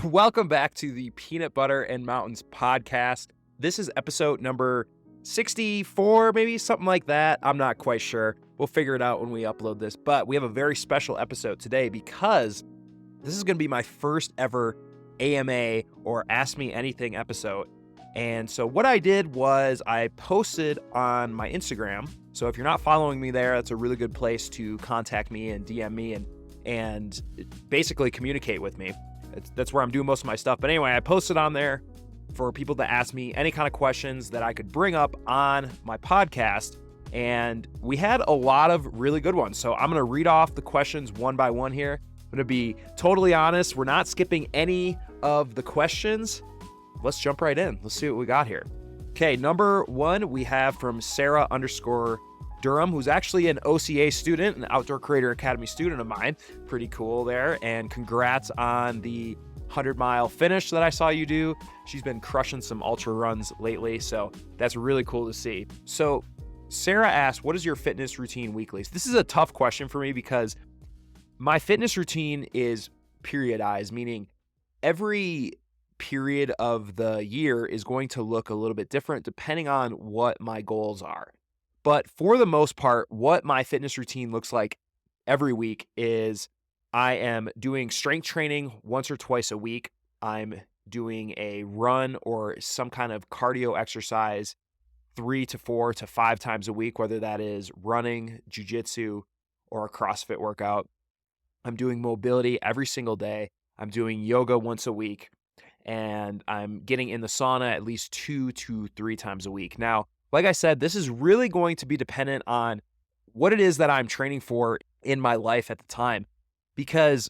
Welcome back to the Peanut Butter and Mountains podcast. This is episode number 64, maybe something like that. I'm not quite sure. We'll figure it out when we upload this. But we have a very special episode today because this is going to be my first ever AMA or Ask Me Anything episode. And so what I did was I posted on my Instagram. So if you're not following me there, that's a really good place to contact me and DM me and basically communicate with me. That's where I'm doing most of my stuff. But anyway, I posted on there for people to ask me any kind of questions that I could bring up on my podcast. And we had a lot of really good ones. So I'm going to read off the questions one by one here. I'm going to be totally honest. We're not skipping any of the questions. Let's jump right in. Let's see what we got here. Okay, number one, we have from Sarah_Durham, who's actually an OCA student, an Outdoor Creator Academy student of mine. Pretty cool there. And congrats on the 100-mile finish that I saw you do. She's been crushing some ultra runs lately, so that's really cool to see. So Sarah asked, what is your fitness routine weekly? So this is a tough question for me because my fitness routine is periodized, meaning every period of the year is going to look a little bit different depending on what my goals are. But for the most part, what my fitness routine looks like every week is I am doing strength training once or twice a week. I'm doing a run or some kind of cardio exercise 3 to 4 to 5 times a week, whether that is running, jujitsu, or a CrossFit workout. I'm doing mobility every single day. I'm doing yoga once a week, and I'm getting in the sauna at least 2 to 3 times a week. Now, like I said, this is really going to be dependent on what it is that I'm training for in my life at the time. Because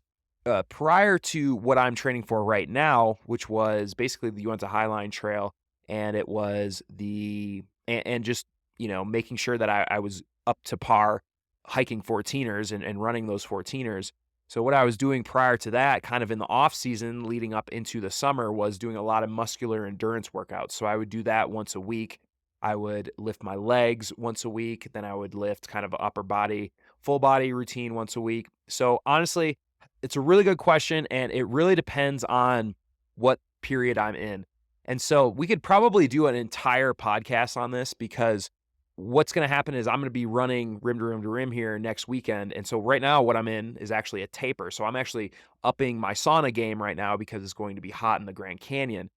prior to what I'm training for right now, which was basically the Uinta Highline Trail, and it was and just, making sure that I was up to par hiking 14ers and running those 14ers. So what I was doing prior to that, kind of in the off season leading up into the summer, was doing a lot of muscular endurance workouts. So I would do that once a week. I would lift my legs once a week. Then I would lift kind of an upper body, full body routine once a week. So honestly, it's a really good question, and it really depends on what period I'm in. And so we could probably do an entire podcast on this because what's going to happen is I'm going to be running rim to rim to rim here next weekend. And so right now what I'm in is actually a taper. So I'm actually upping my sauna game right now because it's going to be hot in the Grand Canyon.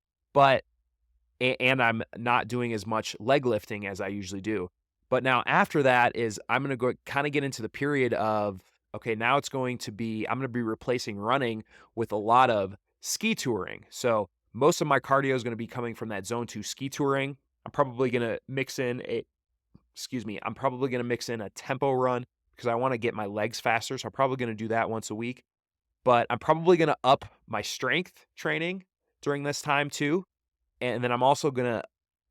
And I'm not doing as much leg lifting as I usually do. But now after that is I'm going to go kind of get into the period of, okay, now I'm going to be replacing running with a lot of ski touring. So most of my cardio is going to be coming from that zone 2 ski touring. I'm probably going to mix in a tempo run because I want to get my legs faster. So I'm probably going to do that once a week. But I'm probably going to up my strength training during this time too. And then I'm also going to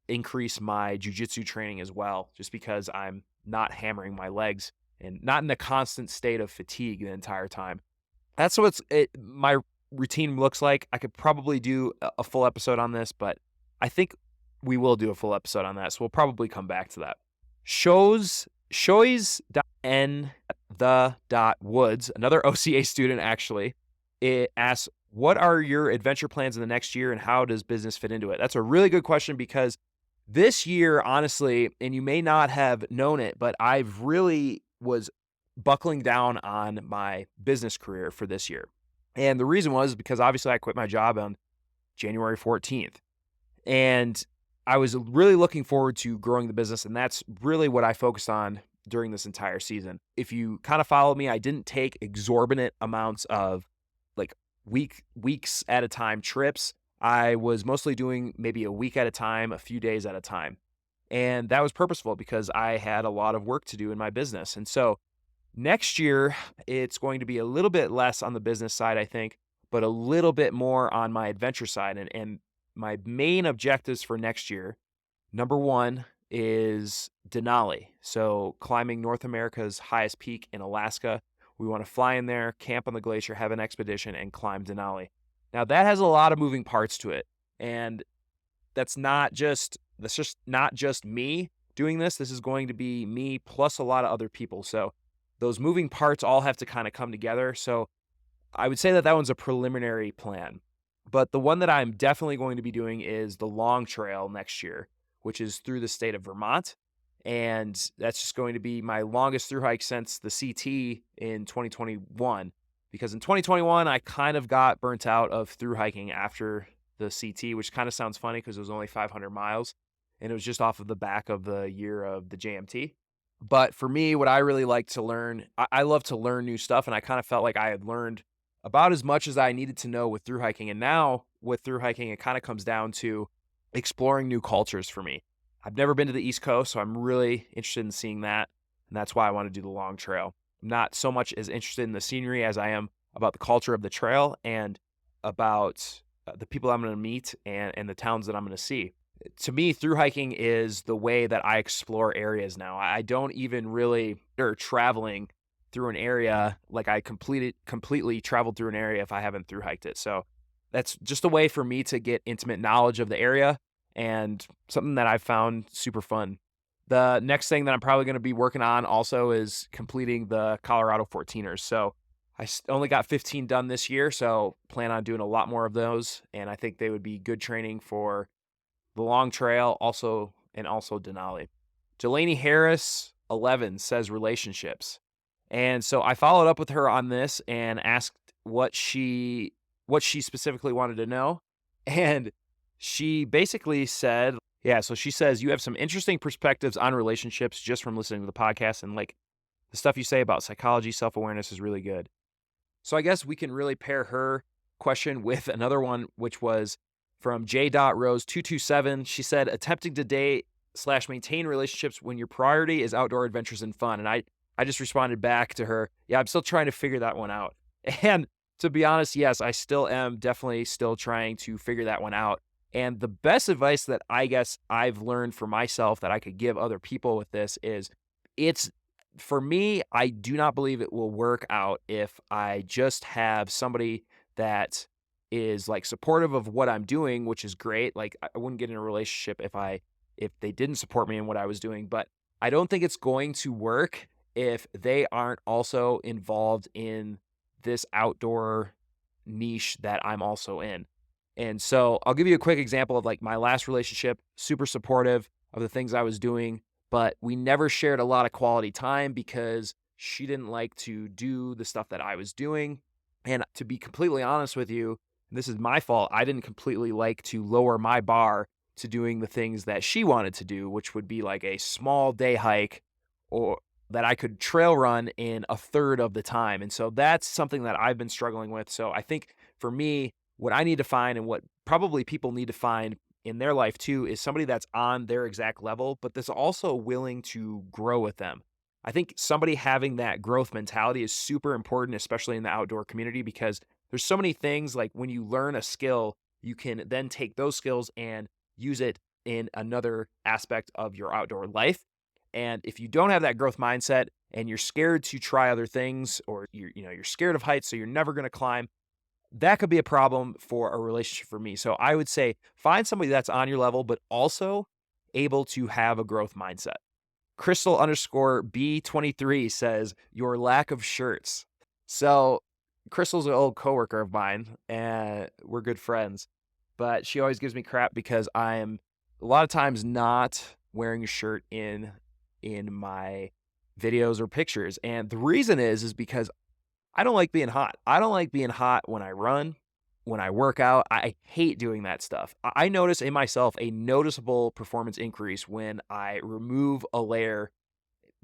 increase my jujitsu training as well, just because I'm not hammering my legs and not in a constant state of fatigue the entire time. That's what my routine looks like. I could probably do a full episode on this, but I think we will do a full episode on that. So we'll probably come back to that. Shoys.n.the.woods, another OCA student actually, it asks, what are your adventure plans in the next year and how does business fit into it? That's a really good question because this year, honestly, and you may not have known it, but I've really was buckling down on my business career for this year. And the reason was because obviously I quit my job on January 14th. And I was really looking forward to growing the business, and that's really what I focused on during this entire season. If you kind of follow me, I didn't take exorbitant amounts of like weeks at a time trips. I was mostly doing maybe a week at a time, a few days at a time. And that was purposeful because I had a lot of work to do in my business. And so next year, it's going to be a little bit less on the business side, I think, but a little bit more on my adventure side. And my main objectives for next year, number one is Denali. So climbing North America's highest peak in Alaska. We want to fly in there, camp on the glacier, have an expedition, and climb Denali. Now, that has a lot of moving parts to it. And that's just not just me doing this. This is going to be me plus a lot of other people. So those moving parts all have to kind of come together. So I would say that one's a preliminary plan. But the one that I'm definitely going to be doing is the Long Trail next year, which is through the state of Vermont. And that's just going to be my longest through hike since the CT in 2021. Because in 2021, I kind of got burnt out of through hiking after the CT, which kind of sounds funny because it was only 500 miles and it was just off of the back of the year of the JMT. But for me, what I really like to learn, I love to learn new stuff. And I kind of felt like I had learned about as much as I needed to know with through hiking. And now with through hiking, it kind of comes down to exploring new cultures for me. I've never been to the East Coast, so I'm really interested in seeing that. And that's why I want to do the Long Trail. I'm not so much as interested in the scenery as I am about the culture of the trail and about the people I'm going to meet and the towns that I'm going to see. To me, through hiking is the way that I explore areas now. I don't even really or traveling through an area like I completely traveled through an area if I haven't through hiked it. So that's just a way for me to get intimate knowledge of the area and something that I've found super fun. The next thing that I'm probably going to be working on also is completing the Colorado 14ers. So only got 15 done this year, so plan on doing a lot more of those. And I think they would be good training for the Long Trail, also Denali. Delaney Harris, 11, says relationships. And so I followed up with her on this and asked what she specifically wanted to know. And she basically said, yeah, so she says, you have some interesting perspectives on relationships just from listening to the podcast. And like the stuff you say about psychology, self-awareness is really good. So I guess we can really pair her question with another one, which was from J.Rose227. She said, attempting to date / maintain relationships when your priority is outdoor adventures and fun. And I just responded back to her, yeah, I'm still trying to figure that one out. And to be honest, yes, I still am definitely still trying to figure that one out. And the best advice that I guess I've learned for myself that I could give other people with this is for me, I do not believe it will work out if I just have somebody that is like supportive of what I'm doing, which is great. Like I wouldn't get in a relationship if they didn't support me in what I was doing, but I don't think it's going to work if they aren't also involved in this outdoor niche that I'm also in. And so I'll give you a quick example of like my last relationship, super supportive of the things I was doing, but we never shared a lot of quality time because she didn't like to do the stuff that I was doing. And to be completely honest with you, this is my fault. I didn't completely like to lower my bar to doing the things that she wanted to do, which would be like a small day hike or that I could trail run in a third of the time. And so that's something that I've been struggling with. So I think for me, what I need to find and what probably people need to find in their life too is somebody that's on their exact level, but that's also willing to grow with them. I think somebody having that growth mentality is super important, especially in the outdoor community, because there's so many things like when you learn a skill, you can then take those skills and use it in another aspect of your outdoor life. And if you don't have that growth mindset and you're scared to try other things or you're scared of heights, so you're never going to climb, that could be a problem for a relationship for me. So I would say find somebody that's on your level, but also able to have a growth mindset. Crystal_B23 says, your lack of shirts. So Crystal's an old coworker of mine and we're good friends, but she always gives me crap because I am a lot of times not wearing a shirt in my videos or pictures. And the reason is because I don't like being hot. I don't like being hot when I run, when I work out. I hate doing that stuff. I notice in myself a noticeable performance increase when I remove a layer,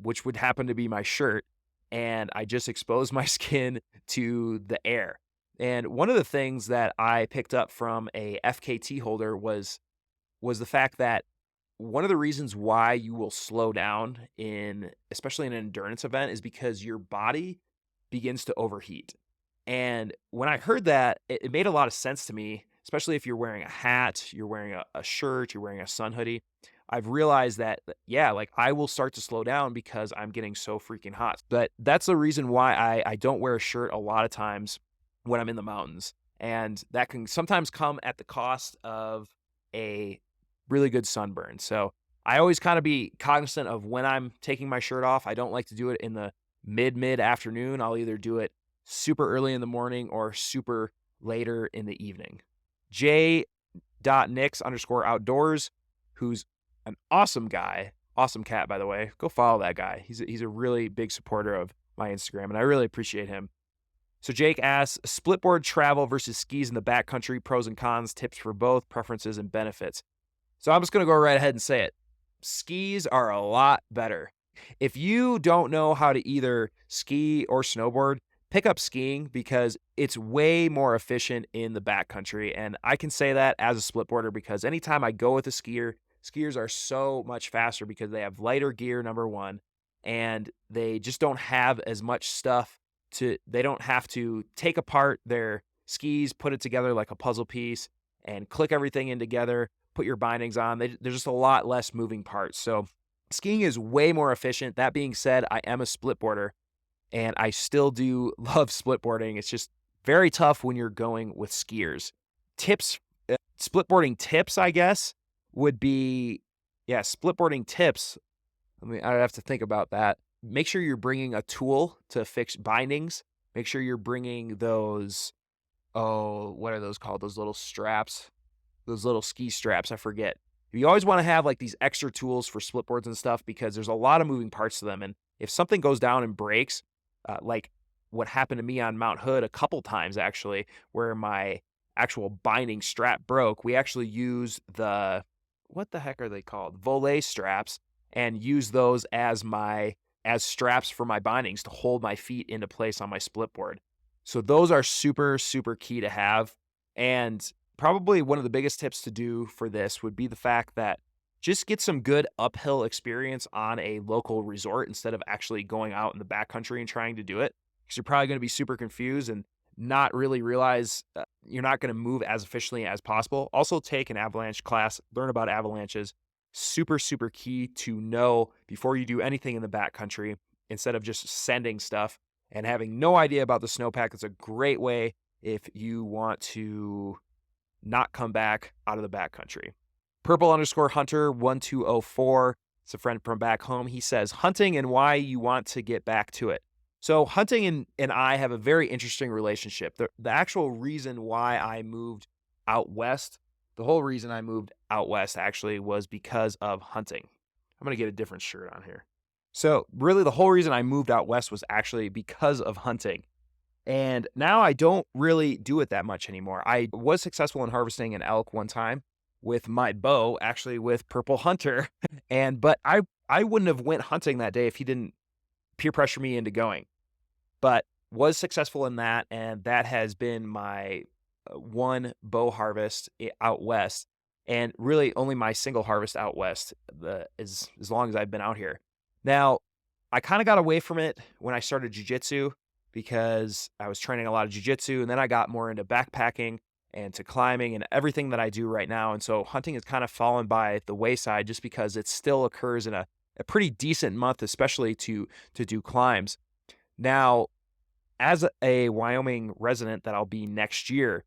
which would happen to be my shirt, and I just expose my skin to the air. And one of the things that I picked up from a FKT holder was the fact that one of the reasons why you will slow down especially in an endurance event is because your body begins to overheat. And when I heard that, it made a lot of sense to me, especially if you're wearing a hat, you're wearing a shirt, you're wearing a sun hoodie. I've realized that, yeah, like I will start to slow down because I'm getting so freaking hot. But that's the reason why I don't wear a shirt a lot of times when I'm in the mountains. And that can sometimes come at the cost of a really good sunburn. So I always kind of be cognizant of when I'm taking my shirt off. I don't like to do it in the mid afternoon. I'll either do it super early in the morning or super later in the evening. J.Nix_outdoors, who's an awesome guy. Awesome cat, by the way. Go follow that guy. He's a really big supporter of my Instagram, and I really appreciate him. So Jake asks, splitboard travel versus skis in the backcountry, pros and cons, tips for both, preferences and benefits. So I'm just going to go right ahead and say it. Skis are a lot better. If you don't know how to either ski or snowboard, pick up skiing because it's way more efficient in the backcountry. And I can say that as a splitboarder because anytime I go with a skier, skiers are so much faster because they have lighter gear, number one, and they just don't have as much stuff they don't have to take apart their skis, put it together like a puzzle piece, and click everything in together, put your bindings on. There's just a lot less moving parts. So skiing is way more efficient. That being said, I am a splitboarder, and I still do love splitboarding. It's just very tough when you're going with skiers. Splitboarding tips, I guess, would be, splitboarding tips. I have to think about that. Make sure you're bringing a tool to fix bindings. Make sure you're bringing those, what are those called? Those little straps, those little ski straps. I forget. You always want to have like these extra tools for splitboards and stuff because there's a lot of moving parts to them. And if something goes down and breaks, like what happened to me on Mount Hood a couple times actually, where my actual binding strap broke, we actually used what the heck are they called? Volet straps, and use those as straps for my bindings to hold my feet into place on my splitboard. So those are super, super key to have. And probably one of the biggest tips to do for this would be the fact that just get some good uphill experience on a local resort instead of actually going out in the backcountry and trying to do it. Because you're probably going to be super confused and not really realize you're not going to move as efficiently as possible. Also take an avalanche class, learn about avalanches. Super, super key to know before you do anything in the backcountry instead of just sending stuff and having no idea about the snowpack. It's a great way if you want to not come back out of the backcountry. Purple_Hunter1204. It's a friend from back home. He says, hunting and why you want to get back to it. So hunting and I have a very interesting relationship. The actual reason why I moved out west, the whole reason I moved out west actually was because of hunting. I'm going to get a different shirt on here. So really the whole reason I moved out west was actually because of hunting. And now I don't really do it that much anymore. I was successful in harvesting an elk one time with my bow, actually with Purple Hunter. But I wouldn't have went hunting that day if he didn't peer pressure me into going. But was successful in that, and that has been my one bow harvest out west, and really only my single harvest out west as long as I've been out here. Now, I kind of got away from it when I started jiu-jitsu because I was training a lot of jiu-jitsu, and then I got more into backpacking and to climbing and everything that I do right now. And so hunting has kind of fallen by the wayside just because it still occurs in a pretty decent month, especially to do climbs. Now, as a Wyoming resident that I'll be next year,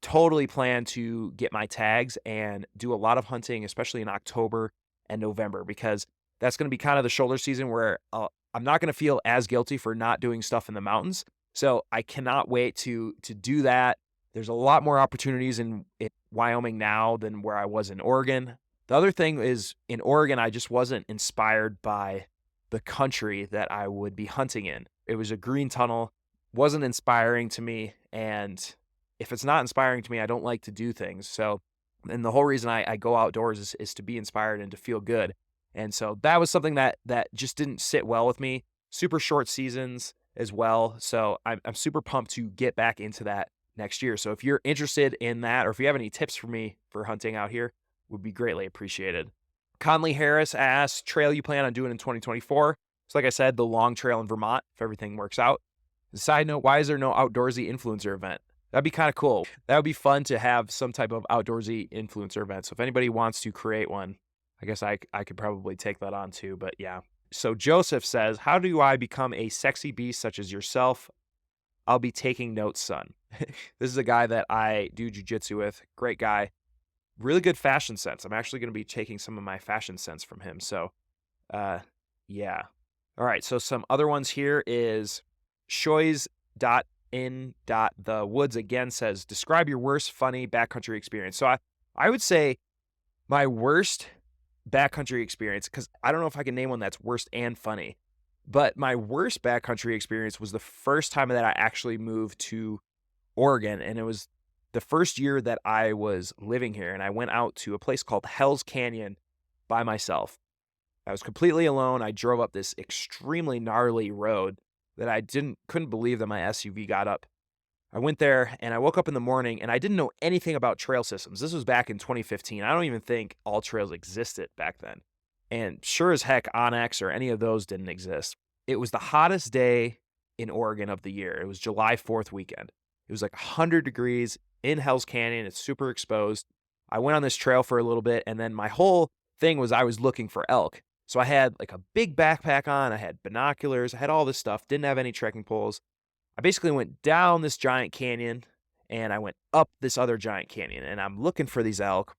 totally plan to get my tags and do a lot of hunting, especially in October and November, because that's going to be kind of the shoulder season where I'm not going to feel as guilty for not doing stuff in the mountains. So I cannot wait to do that. There's a lot more opportunities in Wyoming now than where I was in Oregon. The other thing is in Oregon, I just wasn't inspired by the country that I would be hunting in. It was a green tunnel, wasn't inspiring to me. And if it's not inspiring to me, I don't like to do things. So, and the whole reason I go outdoors is to be inspired and to feel good. And so that was something that just didn't sit well with me. Super short seasons as well. So I'm super pumped to get back into that next year. So if you're interested in that, or if you have any tips for me for hunting out here, would be greatly appreciated. Conley Harris asks, trail you plan on doing in 2024? So like I said, the long trail in Vermont, if everything works out. Side note, why is there no outdoorsy influencer event? That'd be kind of cool. That would be fun to have some type of outdoorsy influencer event. So if anybody wants to create one, I guess I could probably take that on too, but yeah. So Joseph says, how do I become a sexy beast such as yourself? I'll be taking notes, son. This is a guy that I do jiu-jitsu with. Great guy. Really good fashion sense. I'm actually going to be taking some of my fashion sense from him. So, yeah. All right. So some other ones here is shoys.sh. The Woods again says, describe your worst funny backcountry experience. So I would say my worst backcountry experience, because I don't know if I can name one that's worst and funny, but my worst backcountry experience was the first time that I actually moved to Oregon. And it was the first year that I was living here. And I went out to a place called Hell's Canyon by myself. I was completely alone. I drove up this extremely gnarly road that I couldn't believe that my SUV got up. I went there and I woke up in the morning and I didn't know anything about trail systems. This was back in 2015. I don't even think All Trails existed back then. And sure as heck, Onyx or any of those didn't exist. It was the hottest day in Oregon of the year. It was July 4th weekend. It was like 100 degrees in Hell's Canyon. It's super exposed. I went on this trail for a little bit, and then my whole thing was I was looking for elk. So I had like a big backpack on. I had binoculars. I had all this stuff. Didn't have any trekking poles. I basically went down this giant canyon and I went up this other giant canyon, and I'm looking for these elk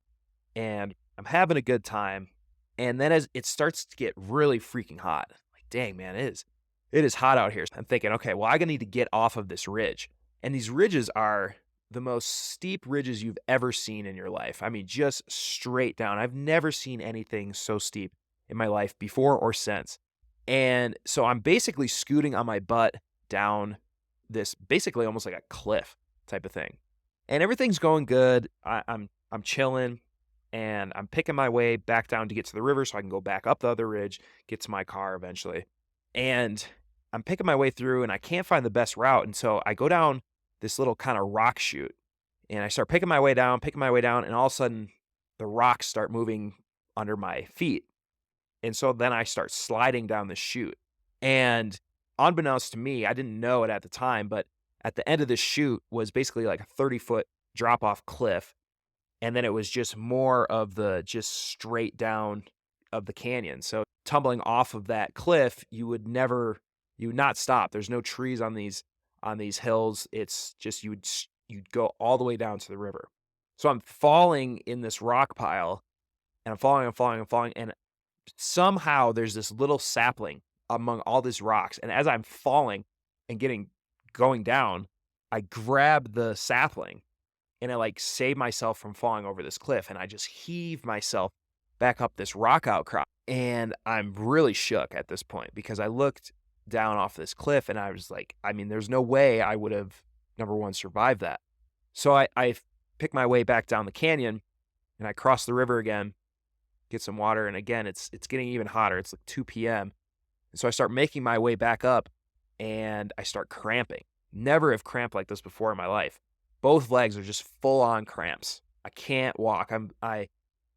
and I'm having a good time. And then as it starts to get really freaking hot, like, dang, man, it is hot out here. I'm thinking, okay, well, I'm going to need to get off of this ridge. And these ridges are the most steep ridges you've ever seen in your life. I mean, just straight down. I've never seen anything so steep in my life before or since. And so I'm basically scooting on my butt down this basically almost like a cliff type of thing. And everything's going good. I'm chilling and I'm picking my way back down to get to the river so I can go back up the other ridge, get to my car eventually. And I'm picking my way through and I can't find the best route. And so I go down this little kind of rock chute and I start picking my way down, and all of a sudden the rocks start moving under my feet. And so then I start sliding down the chute. And unbeknownst to me, I didn't know it at the time, but at the end of the chute was basically like a 30-foot drop-off cliff. And then it was just more of the just straight down of the canyon. So tumbling off of that cliff, you would not stop. There's no trees on these hills. It's just you'd go all the way down to the river. So I'm falling in this rock pile, and I'm falling, and somehow there's this little sapling among all these rocks. And as I'm falling and going down, I grab the sapling and I like save myself from falling over this cliff. And I just heave myself back up this rock outcrop. And I'm really shook at this point because I looked down off this cliff and I was like, I mean, there's no way I would have, number one, survived that. So I pick my way back down the canyon and I cross the river again, get some water. And again, it's getting even hotter. It's like 2 p.m. And so I start making my way back up and I start cramping. Never have cramped like this before in my life. Both legs are just full on cramps. I can't walk. I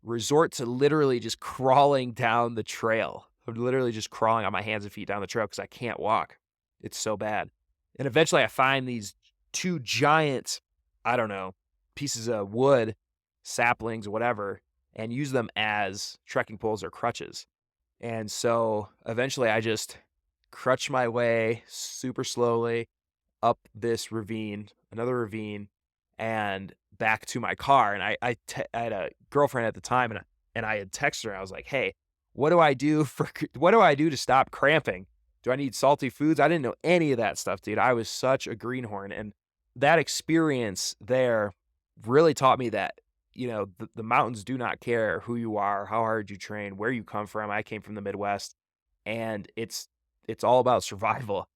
resort to literally just crawling down the trail. I'm literally just crawling on my hands and feet down the trail because I can't walk. It's so bad. And eventually I find these 2 giant, I don't know, pieces of wood, saplings, whatever, and use them as trekking poles or crutches. And so eventually I just crutch my way super slowly up this ravine, another ravine, and back to my car. And I had a girlfriend at the time, and I had texted her. I was like, hey, what do I do to stop cramping? Do I need salty foods? I didn't know any of that stuff, dude. I was such a greenhorn. And that experience there really taught me that, you know, the mountains do not care who you are, how hard you train, where you come from. I came from the Midwest, and it's all about survival.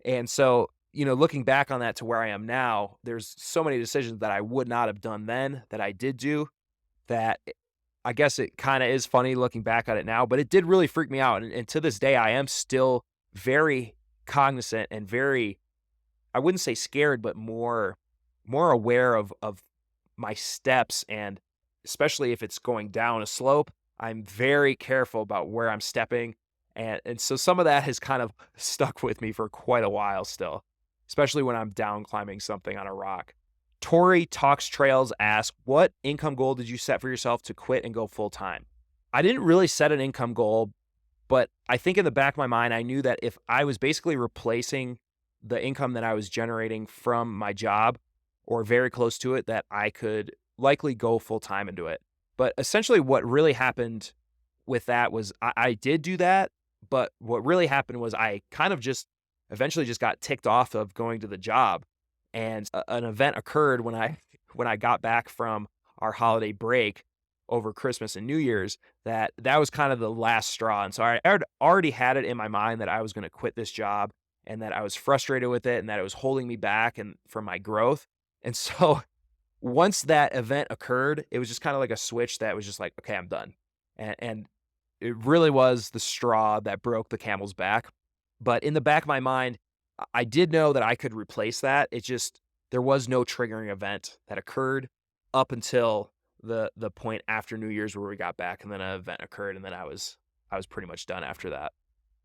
And so, you know, looking back on that to where I am now, there's so many decisions that I would not have done then that I did do, that I guess it kind of is funny looking back at it now, but it did really freak me out. And to this day, I am still very cognizant and very, I wouldn't say scared, but more aware of my steps. And especially if it's going down a slope, I'm very careful about where I'm stepping. And so some of that has kind of stuck with me for quite a while still, especially when I'm down climbing something on a rock. Tori Talks Trails asks, what income goal did you set for yourself to quit and go full time? I didn't really set an income goal, but I think in the back of my mind, I knew that if I was basically replacing the income that I was generating from my job or very close to it, that I could likely go full time into it. But essentially what really happened with that was I did do that, but what really happened was I kind of just eventually just got ticked off of going to the job. And an event occurred when I got back from our holiday break over Christmas and New Year's that was kind of the last straw. And so I had already had it in my mind that I was going to quit this job and that I was frustrated with it and that it was holding me back and from my growth. And so once that event occurred, it was just kind of like a switch that was just like, okay, I'm done. And it really was the straw that broke the camel's back. But in the back of my mind, I did know that I could replace that. It just, there was no triggering event that occurred up until the point after New Year's where we got back, and then an event occurred, and then I was pretty much done after that.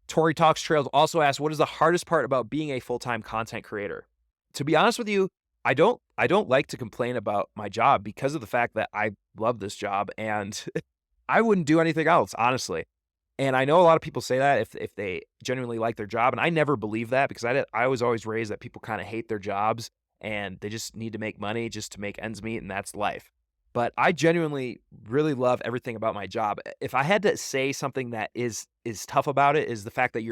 Tori Talks Trails also asked, what is the hardest part about being a full-time content creator? To be honest with you, I don't like to complain about my job because of the fact that I love this job and I wouldn't do anything else, honestly. And I know a lot of people say that if they genuinely like their job, and I never believe that because I was always raised that people kind of hate their jobs and they just need to make money just to make ends meet, and that's life. But I genuinely really love everything about my job. If I had to say something that is tough about it, is the fact that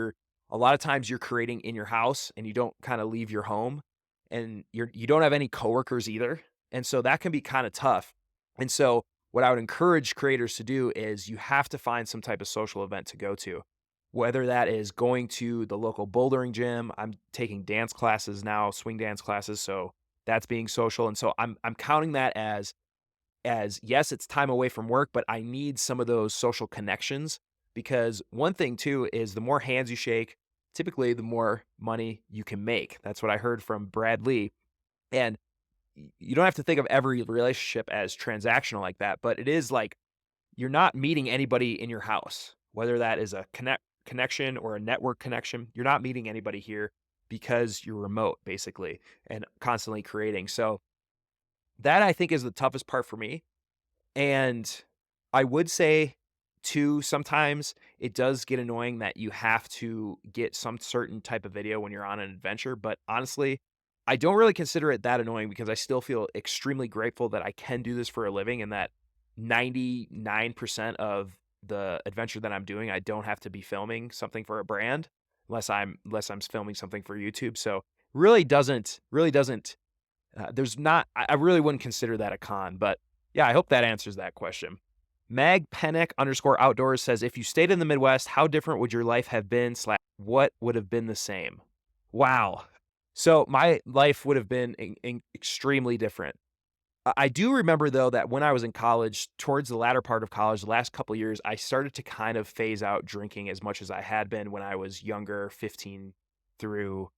a lot of times you're creating in your house and you don't kind of leave your home, and you don't have any coworkers either. And so that can be kind of tough. And so what I would encourage creators to do is you have to find some type of social event to go to, whether that is going to the local bouldering gym. I'm taking dance classes now, swing dance classes. So that's being social. And so I'm counting that as yes, it's time away from work, but I need some of those social connections, because one thing too is the more hands you shake, typically the more money you can make. That's what I heard from Brad Lee. And you don't have to think of every relationship as transactional like that, but it is like you're not meeting anybody in your house, whether that is a connection or a network connection. You're not meeting anybody here because you're remote basically and constantly creating. So that I think is the toughest part for me. And I would say too, sometimes it does get annoying that you have to get some certain type of video when you're on an adventure. But honestly, I don't really consider it that annoying because I still feel extremely grateful that I can do this for a living, and that 99% of the adventure that I'm doing, I don't have to be filming something for a brand unless I'm filming something for YouTube. So really doesn't there's not, I really wouldn't consider that a con, but yeah, I hope that answers that question. Mag Penick _outdoors says, if you stayed in the Midwest, how different would your life have been / what would have been the same? Wow. So my life would have been extremely different. I do remember though that when I was in college, towards the latter part of college, the last couple of years, I started to kind of phase out drinking as much as I had been when I was younger, through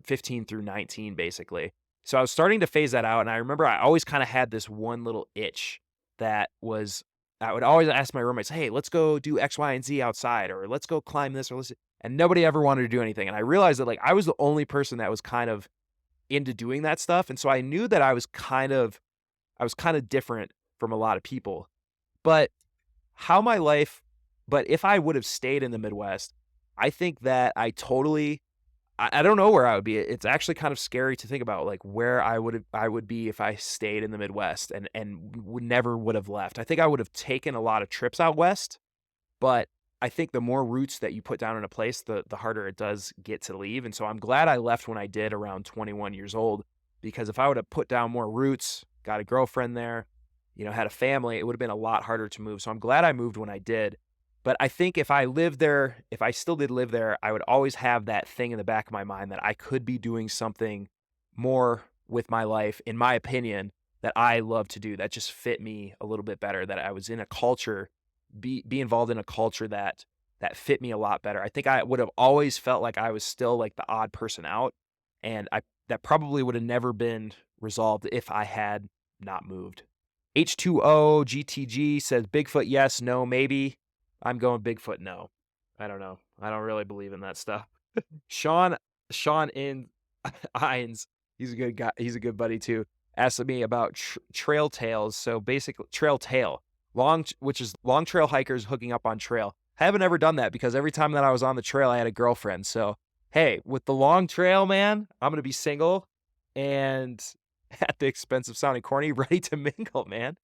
15 through 19, basically. So I was starting to phase that out. And I remember I always kind of had this one little itch that was, I would always ask my roommates, hey, let's go do X, Y, and Z outside, or let's go climb this, or and nobody ever wanted to do anything. And I realized that like I was the only person that was kind of into doing that stuff. And so I knew that I was kind of different from a lot of people. But how my life, but if I would have stayed in the Midwest, I think that I don't know where I would be. It's actually kind of scary to think about like where I would be if I stayed in the Midwest and never would have left. I think I would have taken a lot of trips out west, but I think the more roots that you put down in a place, the harder it does get to leave. And so I'm glad I left when I did around 21 years old, because if I would have put down more roots, got a girlfriend there, had a family, it would have been a lot harder to move. So I'm glad I moved when I did. But I think if I still did live there, I would always have that thing in the back of my mind that I could be doing something more with my life, in my opinion, that I love to do, that just fit me a little bit better, that I was in a culture, be involved in a culture that fit me a lot better. I think I would have always felt like I was still like the odd person out, and that probably would have never been resolved if I had not moved. H2O GTG says, Bigfoot, yes, no, maybe. I'm going Bigfoot, no. I don't know. I don't really believe in that stuff. Sean Ines, he's a good guy. He's a good buddy too. Asked me about trail tales. So basically, trail tail, which is long trail hikers hooking up on trail. I haven't ever done that because every time that I was on the trail, I had a girlfriend. So hey, with the long trail, man, I'm gonna be single and at the expense of sounding corny, ready to mingle, man.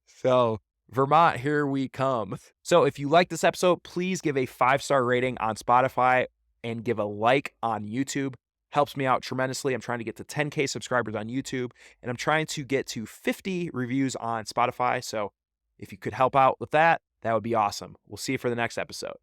So Vermont, here we come. So if you like this episode, please give a 5-star rating on Spotify and give a like on YouTube. Helps me out tremendously. I'm trying to get to 10K subscribers on YouTube, and I'm trying to get to 50 reviews on Spotify. So if you could help out with that, that would be awesome. We'll see you for the next episode.